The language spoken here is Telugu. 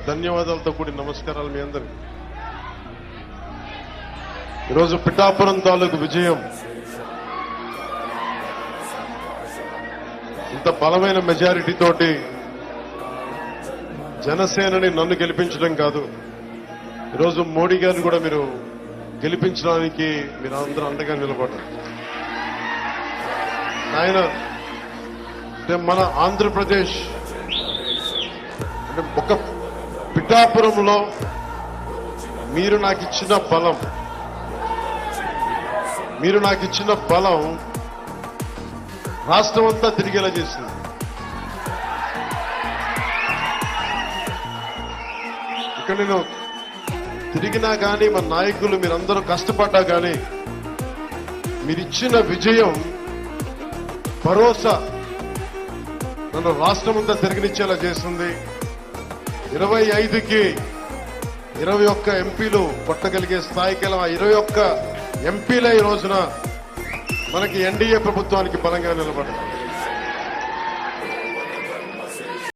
ధన్యవాదాలతో కూడిన నమస్కారాలు మీ అందరికి. ఈరోజు పిఠాపురం తాలూకు విజయం ఇంత బలమైన మెజారిటీ తోటి జనసేనని నన్ను గెలిపించడం కాదు, ఈరోజు మోడీ గారిని కూడా మీరు గెలిపించడానికి మీరు అందరూ అండగా నిలబడ్డారు. ఆయన అంటే మన ఆంధ్రప్రదేశ్ అంటే ఒక పిఠాపురంలో మీరు నాకు ఇచ్చిన బలం రాష్ట్రం అంతా తిరిగేలా చేసింది. ఇక్కడ నేను తిరిగినా కానీ మన నాయకులు మీరందరూ కష్టపడ్డా కానీ మీరిచ్చిన విజయం భరోసా నన్ను రాష్ట్రం అంతా తిరిగినిచ్చేలా చేస్తుంది. 25కి 21 ఎంపీలు కొట్టగలిగే స్థాయికి 21 ఎంపీల ఈ రోజున మనకి ఎన్డీఏ ప్రభుత్వానికి బలంగా నిలబడ్డారు.